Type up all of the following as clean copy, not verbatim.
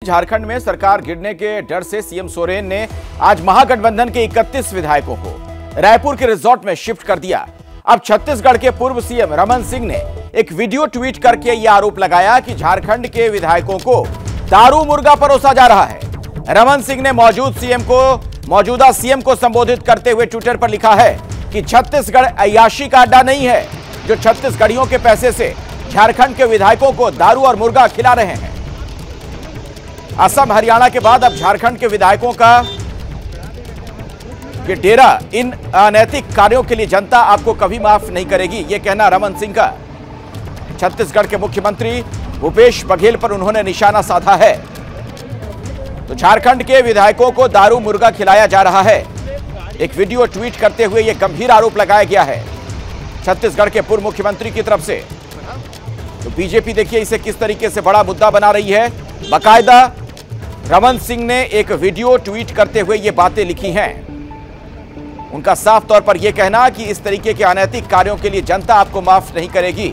झारखंड में सरकार गिरने के डर से सीएम सोरेन ने आज महागठबंधन के 31 विधायकों को रायपुर के रिजॉर्ट में शिफ्ट कर दिया। अब छत्तीसगढ़ के पूर्व सीएम रमन सिंह ने एक वीडियो ट्वीट करके यह आरोप लगाया कि झारखंड के विधायकों को दारू मुर्गा परोसा जा रहा है। रमन सिंह ने मौजूदा सीएम को संबोधित करते हुए ट्विटर पर लिखा है कि छत्तीसगढ़ अय्याशी का अड्डा नहीं है जो छत्तीसगढ़ियों के पैसे से झारखंड के विधायकों को दारू और मुर्गा खिला रहे हैं। असम हरियाणा के बाद अब झारखंड के विधायकों का ये डेरा, इन अनैतिक कार्यों के लिए जनता आपको कभी माफ नहीं करेगी, यह कहना रमन सिंह का। छत्तीसगढ़ के मुख्यमंत्री भूपेश बघेल पर उन्होंने निशाना साधा है। तो झारखंड के विधायकों को दारू मुर्गा खिलाया जा रहा है। एक वीडियो ट्वीट करते हुए यह गंभीर आरोप लगाया गया है छत्तीसगढ़ के पूर्व मुख्यमंत्री की तरफ से। तो बीजेपी देखिए इसे किस तरीके से बड़ा मुद्दा बना रही है। बाकायदा रमन सिंह ने एक वीडियो ट्वीट करते हुए ये बातें लिखी हैं। उनका साफ तौर पर यह कहना कि इस तरीके के अनैतिक कार्यों के लिए जनता आपको माफ नहीं करेगी।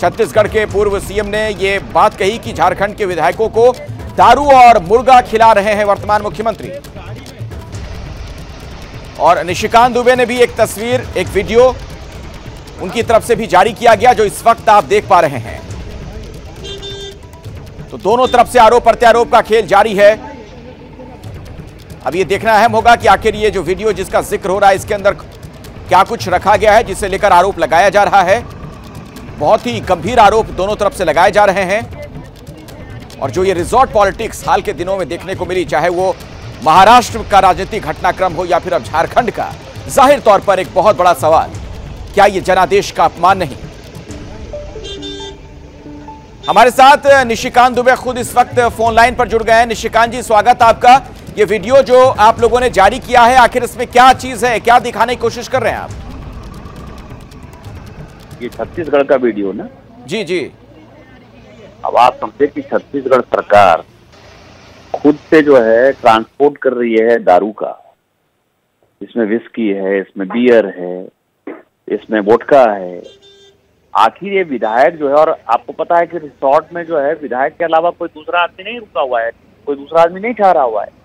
छत्तीसगढ़ के पूर्व सीएम ने यह बात कही कि झारखंड के विधायकों को दारू और मुर्गा खिला रहे हैं वर्तमान मुख्यमंत्री। और निशिकांत दुबे ने भी एक तस्वीर, एक वीडियो उनकी तरफ से भी जारी किया गया जो इस वक्त आप देख पा रहे हैं। तो दोनों तरफ से आरोप प्रत्यारोप का खेल जारी है। अब ये देखना अहम होगा कि आखिर ये जो वीडियो जिसका जिक्र हो रहा है इसके अंदर क्या कुछ रखा गया है जिसे लेकर आरोप लगाया जा रहा है। बहुत ही गंभीर आरोप दोनों तरफ से लगाए जा रहे हैं। और जो ये रिजॉर्ट पॉलिटिक्स हाल के दिनों में देखने को मिली, चाहे वो महाराष्ट्र का राजनीतिक घटनाक्रम हो या फिर अब झारखंड का, जाहिर तौर पर एक बहुत बड़ा सवाल, क्या ये जनादेश का अपमान नहीं? हमारे साथ निशिकांत दुबे खुद इस वक्त फोन लाइन पर जुड़ गए हैं। निशिकांत जी, स्वागत आपका। ये वीडियो जो आप लोगों ने जारी किया है, आखिर इसमें क्या चीज है, क्या दिखाने की कोशिश कर रहे हैं आप? ये छत्तीसगढ़ का वीडियो ना? जी जी। अब आप समझे कि छत्तीसगढ़ सरकार खुद से जो है ट्रांसपोर्ट कर रही है दारू का। इसमें विस्की है, इसमें बियर है, इसमें वोडका है। आखिर ये विधायक जो है, और आपको पता है कि रिसोर्ट में जो है विधायक के अलावा कोई दूसरा आदमी नहीं रुका हुआ है, कोई दूसरा आदमी नहीं ठहरा हुआ है।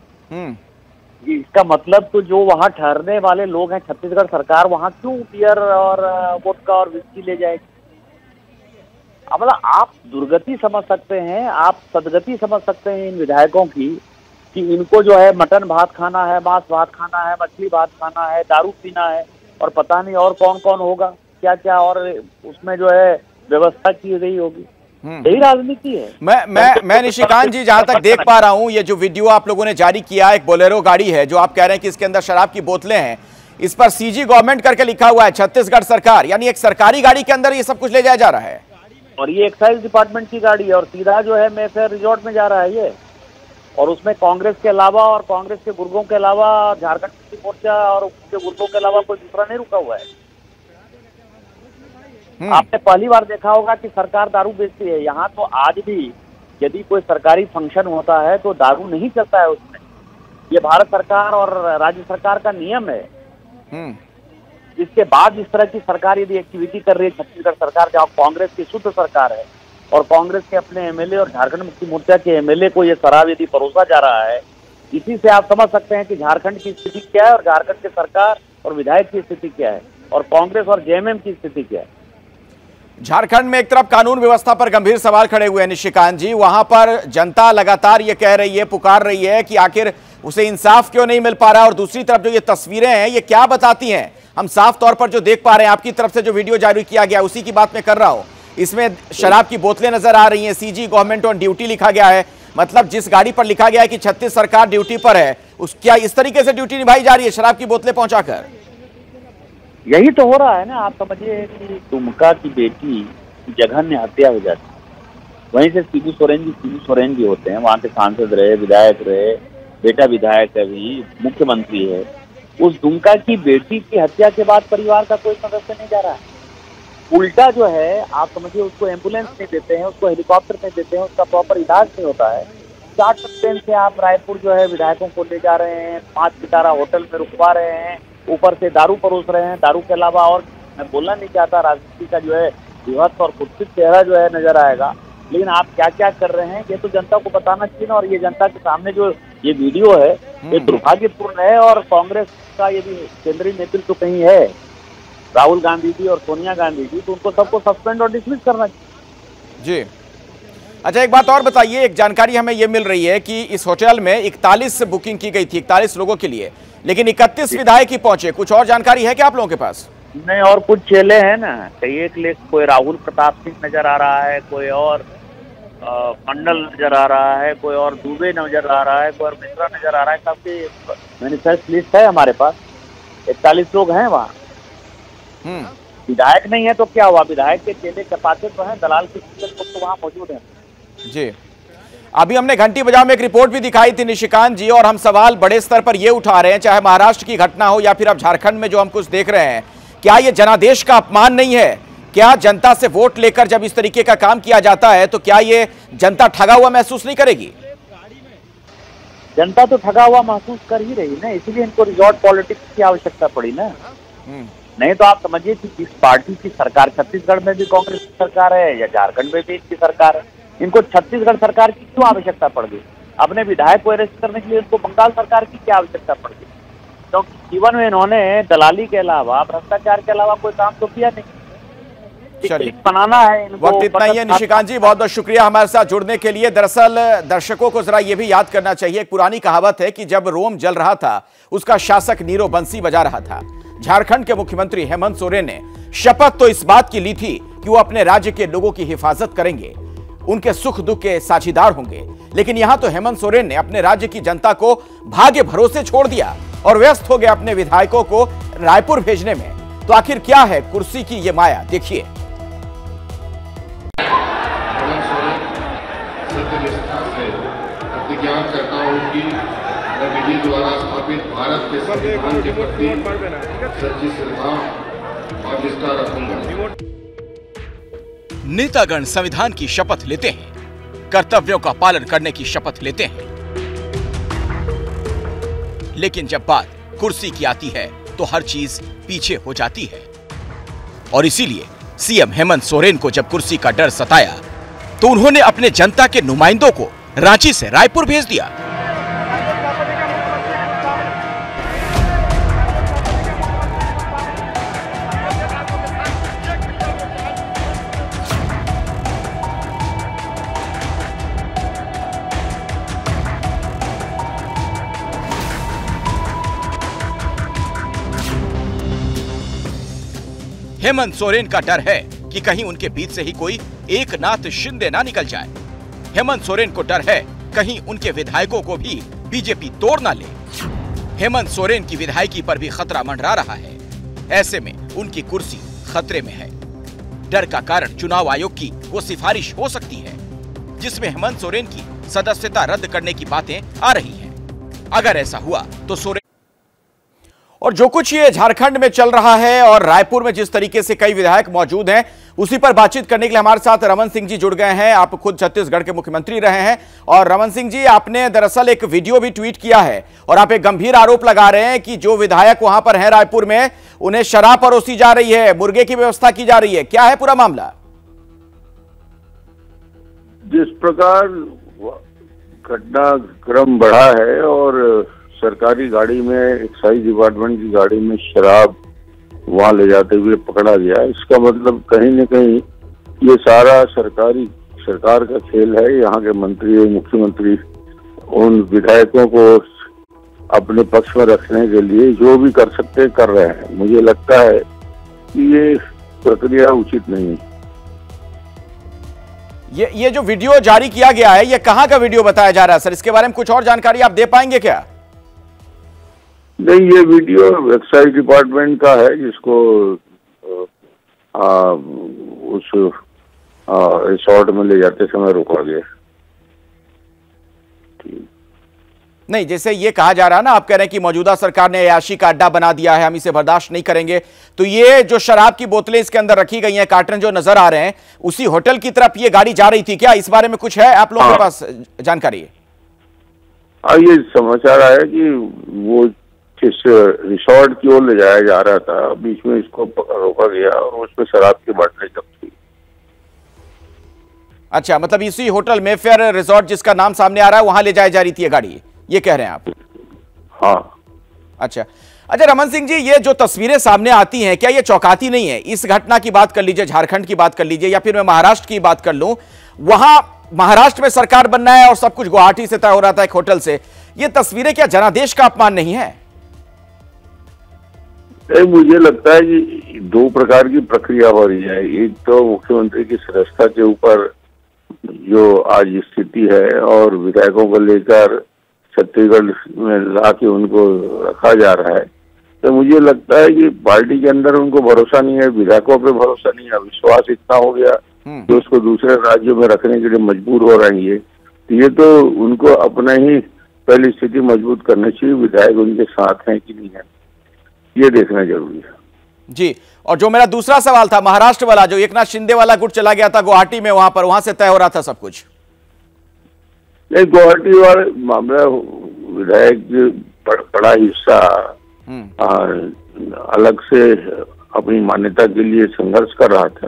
इसका मतलब तो जो वहाँ ठहरने वाले लोग हैं, छत्तीसगढ़ सरकार वहाँ क्यों बियर और वोडका और विस्की ले जाएगी? अब मतलब आप दुर्गति समझ सकते हैं, आप सदगति समझ सकते हैं इन विधायकों की कि इनको जो है मटन भात खाना है, मांस भात खाना है, मछली भात खाना है, दारू पीना है और पता नहीं और कौन कौन होगा, क्या क्या और उसमें जो है व्यवस्था की गई होगी। यही राजनीति है। मैं निशिकांत जी जहां तक देख पा रहा हूं, ये जो वीडियो आप लोगों ने जारी किया, एक बोलेरो गाड़ी है जो आप कह रहे हैं कि इसके अंदर शराब की बोतलें हैं। इस पर सीजी गवर्नमेंट करके लिखा हुआ है, छत्तीसगढ़ सरकार, यानी एक सरकारी गाड़ी के अंदर ये सब कुछ ले जाया जा रहा है। और ये एक्साइज डिपार्टमेंट की गाड़ी है और सीधा जो है मेफेयर रिजॉर्ट में जा रहा है ये। और उसमें कांग्रेस के अलावा और कांग्रेस के गुर्गों के अलावा झारखंड मुक्ति मोर्चा और उसके गुर्गों के अलावा कोई दूसरा नहीं रुका हुआ है। आपने पहली बार देखा होगा कि सरकार दारू बेचती है। यहाँ तो आज भी यदि कोई सरकारी फंक्शन होता है तो दारू नहीं चलता है उसमें। ये भारत सरकार और राज्य सरकार का नियम है। इसके बाद इस तरह की सरकार यदि एक्टिविटी कर रही है छत्तीसगढ़ सरकार, जहाँ कांग्रेस की शुद्ध सरकार है और कांग्रेस के अपने एमएलए और झारखंड मुक्ति मोर्चा के एमएलए को ये शराब यदि परोसा जा रहा है, इसी से आप समझ सकते हैं कि झारखंड की स्थिति क्या है और झारखंड के सरकार और विधायक की स्थिति क्या है और कांग्रेस और जेएमएम की स्थिति क्या है। झारखंड में एक तरफ कानून व्यवस्था पर गंभीर सवाल खड़े हुए हैं निशिकांत जी, वहां पर जनता लगातार ये कह रही है, पुकार रही है कि आखिर उसे इंसाफ क्यों नहीं मिल पा रहा। और दूसरी तरफ जो ये तस्वीरें हैं ये क्या बताती हैं? हम साफ तौर पर जो देख पा रहे हैं, आपकी तरफ से जो वीडियो जारी किया गया उसी की बात मैं कर रहा हूं। इसमें शराब की बोतलें नजर आ रही हैं, सीजी गवर्नमेंट ऑन ड्यूटी लिखा गया है। मतलब जिस गाड़ी पर लिखा गया है कि छत्तीस सरकार ड्यूटी पर है, उस क्या इस तरीके से ड्यूटी निभाई जा रही है शराब की बोतलें पहुंचाकर? यही तो हो रहा है ना। आप समझिए कि दुमका की बेटी की जघन्य हत्या हो जाती है। वहीं से शिबू सोरेन जी होते हैं, वहाँ के सांसद रहे, विधायक रहे, बेटा विधायक है, भी मुख्यमंत्री है। उस दुमका की बेटी की हत्या के बाद परिवार का कोई सदस्य नहीं जा रहा है। उल्टा जो है आप समझिए उसको एम्बुलेंस नहीं देते हैं, उसको हेलीकॉप्टर नहीं देते हैं, उसका प्रॉपर इलाज नहीं होता है। चार्टर ट्रेन से आप रायपुर जो है विधायकों को ले जा रहे हैं, 5 सितारा होटल में रुकवा रहे हैं, ऊपर से दारू परोस रहे हैं। दारू के अलावा और मैं बोलना नहीं चाहता, राजनीति का जो है विभत्स और कुत्सित चेहरा जो है नजर आएगा। लेकिन आप क्या क्या कर रहे हैं ये तो जनता को बताना चाहिए ना। और ये जनता के सामने जो ये वीडियो है ये दुर्भाग्यपूर्ण है। और कांग्रेस का यदि केंद्रीय नेतृत्व कहीं है, राहुल गांधी जी और सोनिया गांधी जी, तो उनको सबको सस्पेंड और डिसमिस करना चाहिए। जी अच्छा, एक बात और बताइए, एक जानकारी हमें यह मिल रही है कि इस होटल में 41 बुकिंग की गई थी 41 लोगों के लिए, लेकिन 31 विधायक ही पहुंचे। कुछ और जानकारी है क्या आप लोगों के पास? नहीं, और कुछ चेले हैं ना, कई एक लेख कोई राहुल प्रताप सिंह नजर आ रहा है, कोई और मंडल नजर आ रहा है, कोई और दुबे नजर आ रहा है, कोई और मिश्रा नजर आ रहा है। सबकी मैनिफेस्ट लिस्ट है हमारे पास, 41 लोग हैं वहाँ। विधायक नहीं है तो क्या हुआ, विधायक के चेले चपाते तो हैं, दलाल के लोग तो वहाँ मौजूद हैं। जी अभी हमने घंटी बजाओ में एक रिपोर्ट भी दिखाई थी निशिकांत जी, और हम सवाल बड़े स्तर पर यह उठा रहे हैं, चाहे महाराष्ट्र की घटना हो या फिर अब झारखंड में जो हम कुछ देख रहे हैं, क्या यह जनादेश का अपमान नहीं है? क्या जनता से वोट लेकर जब इस तरीके का काम किया जाता है तो क्या ये जनता ठगा हुआ महसूस नहीं करेगी? जनता तो ठगा हुआ महसूस कर ही रही ना, इसीलिए इनको रिजॉर्ट पॉलिटिक्स की आवश्यकता पड़ी ना। नहीं तो आप समझिए कि जिस पार्टी की सरकार, छत्तीसगढ़ में भी कांग्रेस की सरकार है या झारखंड में भी इनकी सरकार है, इनको छत्तीसगढ़ सरकार की क्यों आवश्यकता पड़ गई? अपने विधायक को अरेस्ट करने के लिए इनको बंगाल सरकार की क्या आवश्यकता पड़ गई? क्योंकि जीवन में इन्होंने दलाली के अलावा, भ्रष्टाचार के अलावा कोई काम तो किया नहीं। बनाना है इनको। वक्त इतना ही है निशिकांत जी, बहुत बहुत शुक्रिया हमारे साथ जुड़ने के लिए। दरअसल दर्शकों को जरा यह भी याद करना चाहिए, एक पुरानी कहावत है कि जब रोम जल रहा था उसका शासक नीरो बंसी बजा रहा था। झारखंड के मुख्यमंत्री हेमंत सोरेन ने शपथ तो इस बात की ली थी कि वो अपने राज्य के लोगों की हिफाजत करेंगे, उनके सुख दुख के साझीदार होंगे, लेकिन यहां तो हेमंत सोरेन ने अपने राज्य की जनता को भाग्य भरोसे छोड़ दिया और व्यस्त हो गए अपने विधायकों को रायपुर भेजने में। तो आखिर क्या है कुर्सी की ये माया, देखिए। प्रतिज्ञा करता हूं कि मैं विधि द्वारा स्थापित भारत के संविधान के प्रति सच्ची श्रद्धा और निष्ठा रखूंगा। नेतागण संविधान की शपथ लेते हैं, कर्तव्यों का पालन करने की शपथ लेते हैं, लेकिन जब बात कुर्सी की आती है तो हर चीज पीछे हो जाती है। और इसीलिए सीएम हेमंत सोरेन को जब कुर्सी का डर सताया तो उन्होंने अपने जनता के नुमाइंदों को रांची से रायपुर भेज दिया। हेमंत सोरेन का डर है कि कहीं उनके बीच से ही कोई एकनाथ शिंदे ना निकल जाए। हेमंत सोरेन को डर है कहीं उनके विधायकों को भी बीजेपी तोड़ ना ले। हेमंत सोरेन की विधायकी पर भी खतरा मंडरा रहा है। ऐसे में उनकी कुर्सी खतरे में है। डर का कारण चुनाव आयोग की वो सिफारिश हो सकती है जिसमें हेमंत सोरेन की सदस्यता रद्द करने की बातें आ रही हैं। अगर ऐसा हुआ तो सोरेन और जो कुछ ये झारखंड में चल रहा है और रायपुर में जिस तरीके से कई विधायक मौजूद हैं, उसी पर बातचीत करने के लिए हमारे साथ रमन सिंह जी जुड़ गए हैं। आप खुद छत्तीसगढ़ के मुख्यमंत्री रहे हैं और रमन सिंह जी, आपने दरअसल एक वीडियो भी ट्वीट किया है और आप एक गंभीर आरोप लगा रहे हैं कि जो विधायक वहां पर हैं रायपुर में, उन्हें शराब परोसी जा रही है, मुर्गे की व्यवस्था की जा रही है। क्या है पूरा मामला? जिस प्रकार घटनाक्रम बढ़ा है और सरकारी गाड़ी में, एक्साइज डिपार्टमेंट की गाड़ी में शराब वहां ले जाते हुए पकड़ा गया, इसका मतलब कहीं न कहीं ये सारा सरकार का खेल है। यहाँ के मंत्री, मुख्यमंत्री उन विधायकों को अपने पक्ष में रखने के लिए जो भी कर सकते कर रहे हैं। मुझे लगता है कि ये प्रक्रिया उचित नहीं है। ये जो वीडियो जारी किया गया है, ये कहाँ का वीडियो बताया जा रहा है सर? इसके बारे में कुछ और जानकारी आप दे पाएंगे क्या? नहीं, ये वीडियो एक्साइज डिपार्टमेंट का है जिसको उस रिसोर्ट में ले जाते समय रोका गया। नहीं, जैसे ये कहा जा रहा है ना, आप कह रहे हैं कि मौजूदा सरकार ने अयाशी का अड्डा बना दिया है, हम इसे बर्दाश्त नहीं करेंगे, तो ये जो शराब की बोतलें इसके अंदर रखी गई हैं, कार्टन जो नजर आ रहे हैं, उसी होटल की तरफ ये गाड़ी जा रही थी क्या? इस बारे में कुछ है आप लोगों के पास जानकारी? ये समाचार आया कि वो किस रिसोर्ट की ओर ले जाया जा रहा था, बीच में इसको रोका गया और उसमें शराब की बोतलें जब्त हुई। अच्छा, मतलब इसी होटल मेफेयर रिजॉर्ट जिसका नाम सामने आ रहा है वहां ले जाई जा रही थी ये गाड़ी, ये कह रहे हैं आप? हाँ। अच्छा, रमन सिंह जी, ये जो तस्वीरें सामने आती हैं, क्या ये चौंकाती नहीं है? इस घटना की बात कर लीजिए, झारखंड की बात कर लीजिए, या फिर मैं महाराष्ट्र की बात कर लूं, वहां महाराष्ट्र में सरकार बनना है और सब कुछ गुवाहाटी से तय हो रहा था एक होटल से। ये तस्वीरें क्या जनादेश का अपमान नहीं है? मुझे लगता है कि दो प्रकार की प्रक्रिया हो रही है। एक तो मुख्यमंत्री की सदस्यता के ऊपर जो आज स्थिति है और विधायकों को लेकर छत्तीसगढ़ में लाके उनको रखा जा रहा है, तो मुझे लगता है कि पार्टी के अंदर उनको भरोसा नहीं है, विधायकों पे भरोसा नहीं है, विश्वास इतना हो गया कि उसको दूसरे राज्यों में रखने के लिए मजबूर हो रही है। तो ये तो उनको अपना ही पहली स्थिति मजबूत करनी चाहिए, विधायक उनके साथ हैं कि नहीं है, ये देखना जरूरी है जी। और जो मेरा दूसरा सवाल था, महाराष्ट्र वाला, जो एकनाथ शिंदे वाला गुट चला गया था गुवाहाटी में, वहां से तय हो रहा था सब कुछ? नहीं, गुवाहाटी वाले मामला विधायक बड़ा हिस्सा अलग से अपनी मान्यता के लिए संघर्ष कर रहा था,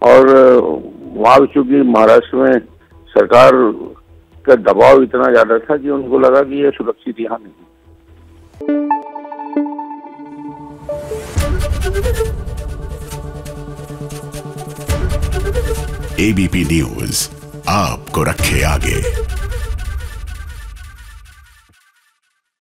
और वहां चूंकि महाराष्ट्र में सरकार का दबाव इतना ज्यादा था कि उनको लगा कि ये सुरक्षित यहाँ नहीं। एबीपी न्यूज आपको रखे आगे।